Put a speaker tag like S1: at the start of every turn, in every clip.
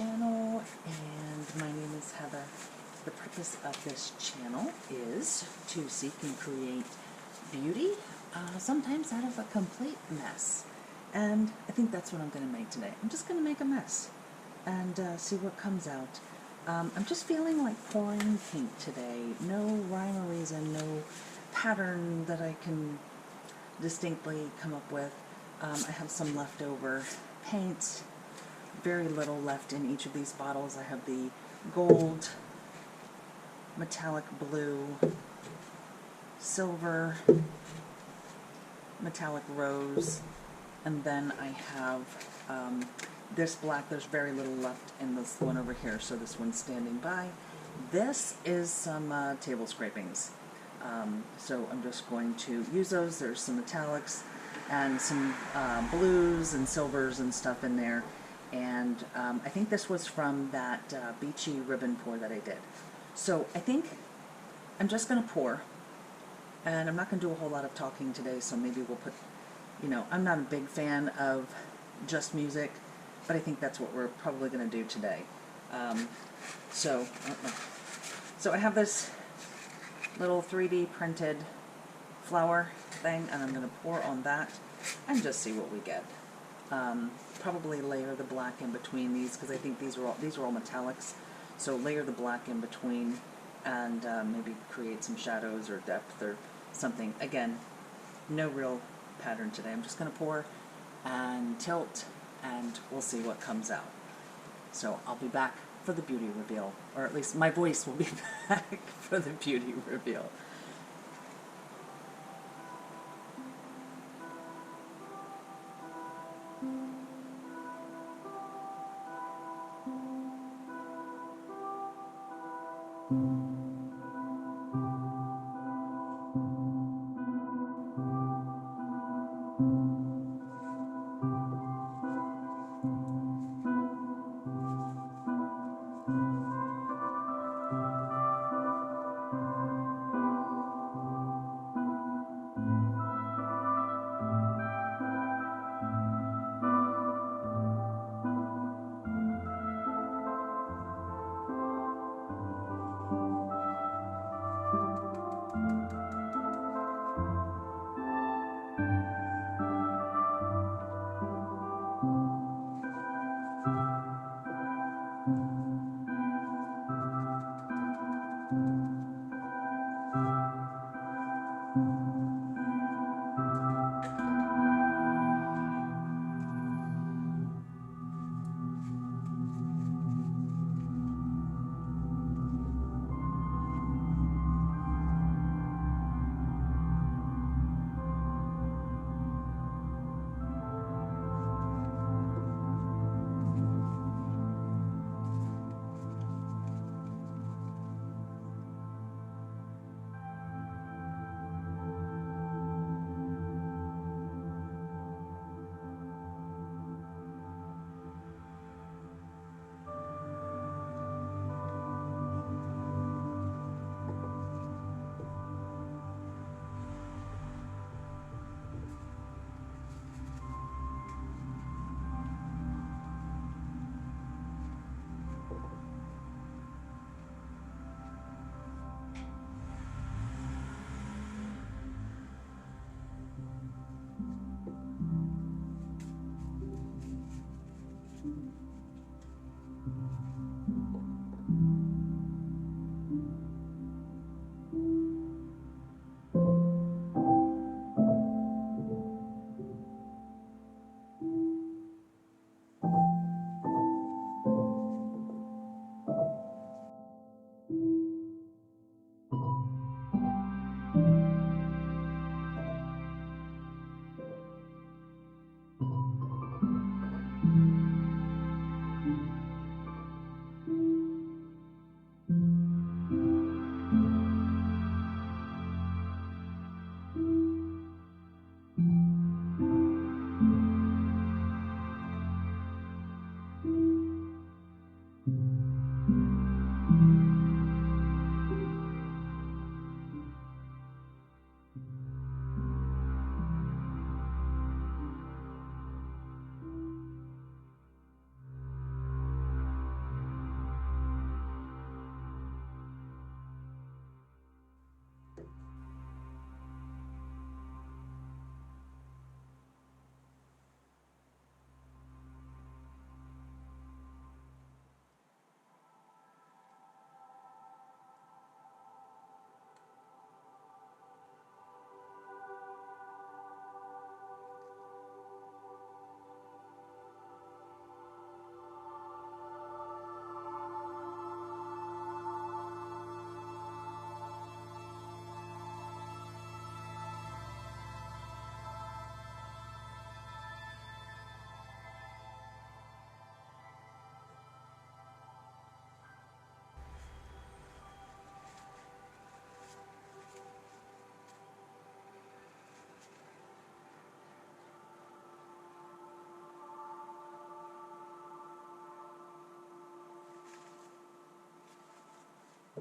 S1: channel, and my name is Heather. The purpose of this channel is to seek and create beauty, sometimes out of a complete mess. And I think that's what I'm going to make today. I'm just going to make a mess and see what comes out. I'm just feeling like pouring paint today. No rhyme or reason, no pattern that I can distinctly come up with. I have some leftover paint, very little left in each of these bottles. I have the gold, metallic blue, silver, metallic rose, and then I have this black. There's very little left in this one over here, so this one's standing by. This is some table scrapings. So I'm just going to use those. There's some metallics and some blues and silvers and stuff in there. And I think this was from that beachy ribbon pour that I did. So I think I'm just going to pour. And I'm not going to do a whole lot of talking today, so maybe we'll put, I'm not a big fan of just music, but I think that's what we're probably going to do today. So I have this little 3D printed flower thing, and I'm going to pour on that and just see what we get. Probably layer the black in between these, because I think these are all metallics. So layer the black in between and maybe create some shadows or depth or something. Again, no real pattern today. I'm just going to pour and tilt, and we'll see what comes out. So I'll be back for the beauty reveal, or at least my voice will be back for the beauty reveal.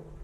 S2: Thank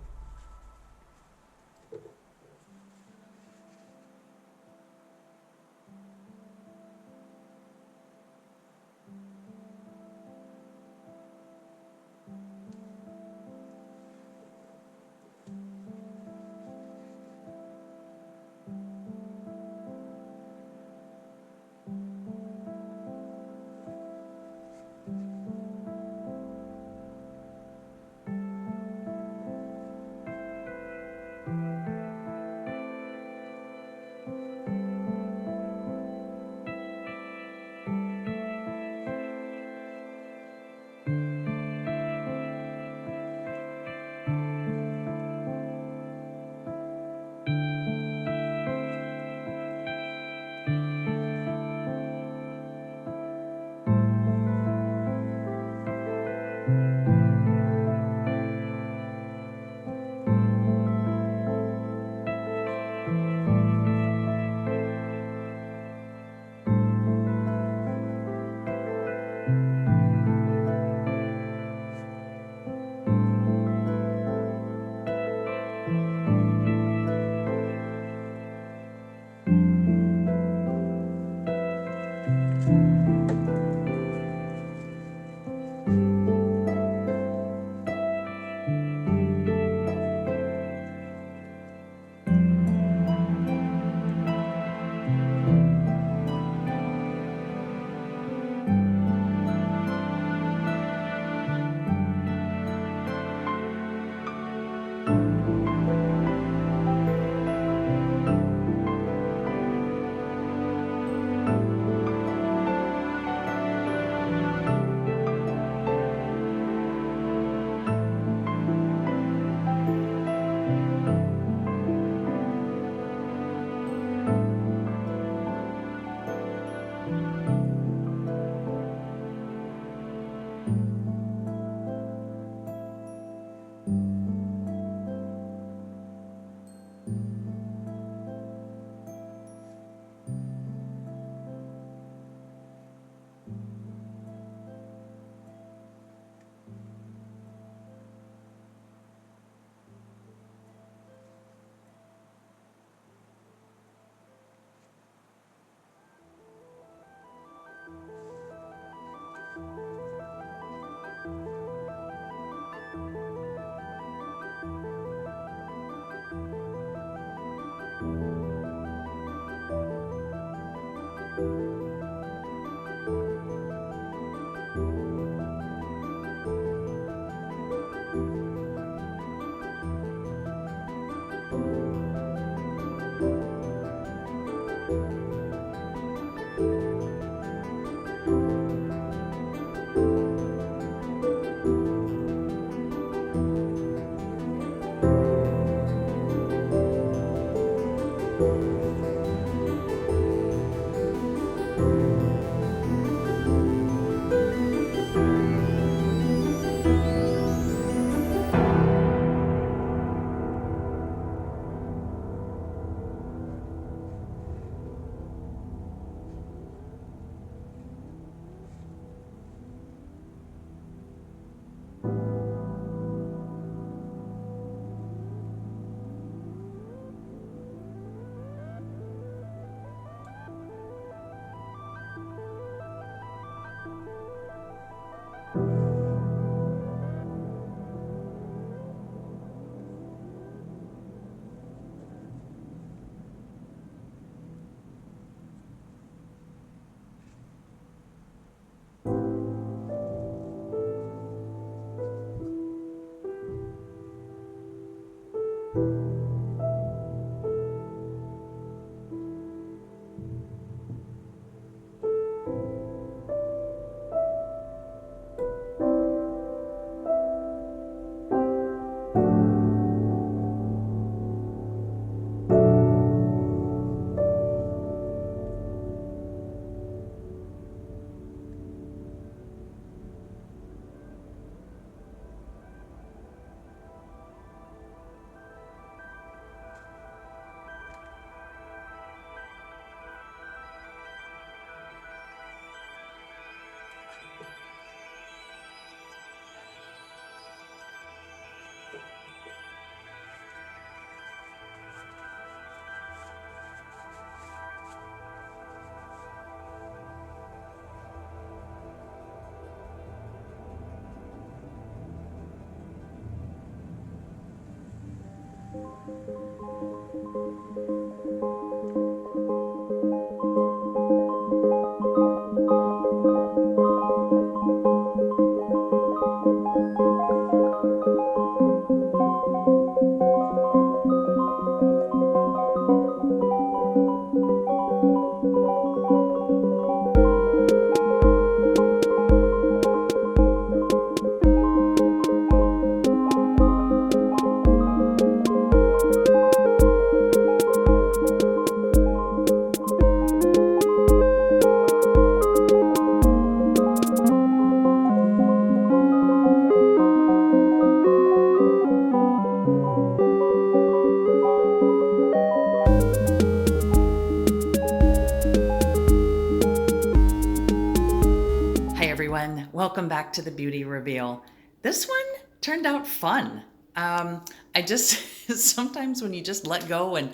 S1: Welcome back to the beauty reveal. This one turned out fun. I just, sometimes when you just let go and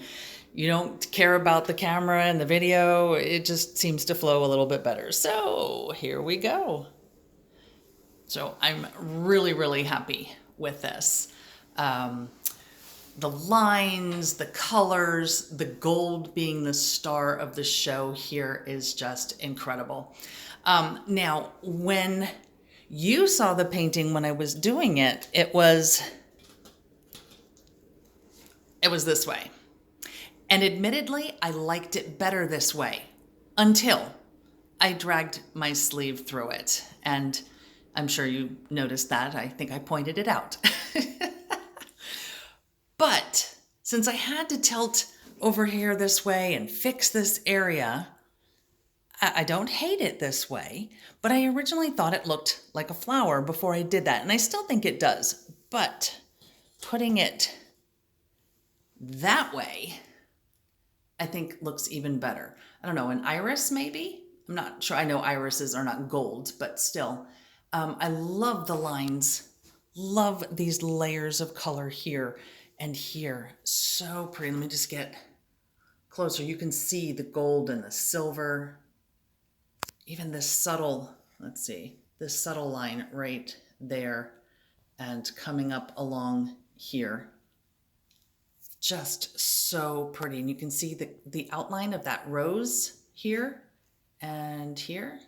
S1: you don't care about the camera and the video, it just seems to flow a little bit better. So here we go. So I'm really, really happy with this. The lines, the colors, the gold being the star of the show here is just incredible. Now, when you saw the painting when I was doing it, it was this way. And admittedly, I liked it better this way until I dragged my sleeve through it. And I'm sure you noticed that. I think I pointed it out. But since I had to tilt over here this way and fix this area, I don't hate it this way, but I originally thought it looked like a flower before I did that. And I still think it does, but putting it that way, I think looks even better. I don't know, an iris maybe? I'm not sure. I know irises are not gold, but still. I love the lines, love these layers of color here and here. So pretty. Let me just get closer. You can see the gold and the silver. Even this subtle, let's see, this subtle line right there and coming up along here. Just so pretty. And you can see the outline of that rose here and here.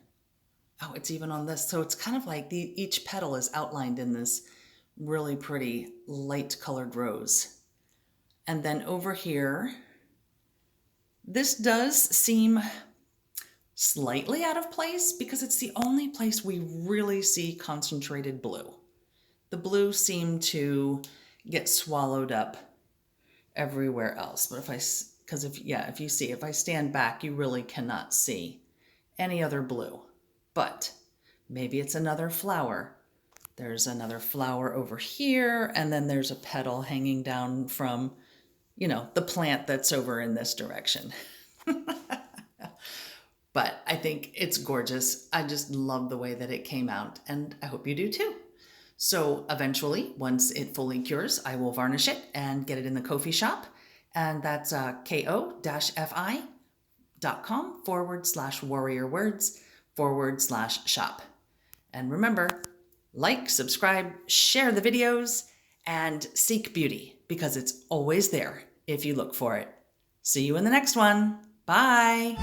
S1: Oh, it's even on this. So it's kind of like each petal is outlined in this really pretty light colored rose. And then over here, this does seem slightly out of place because it's the only place we really see concentrated blue. The blue seemed to get swallowed up everywhere else. But if you see, if I stand back, you really cannot see any other blue. But maybe it's another flower. There's another flower over here, and then there's a petal hanging down from, the plant that's over in this direction. But I think it's gorgeous. I just love the way that it came out, and I hope you do too. So eventually, once it fully cures, I will varnish it and get it in the Ko-fi shop. And that's ko-fi.com/warriorwords/shop. And remember, like, subscribe, share the videos, and seek beauty because it's always there if you look for it. See you in the next one. Bye.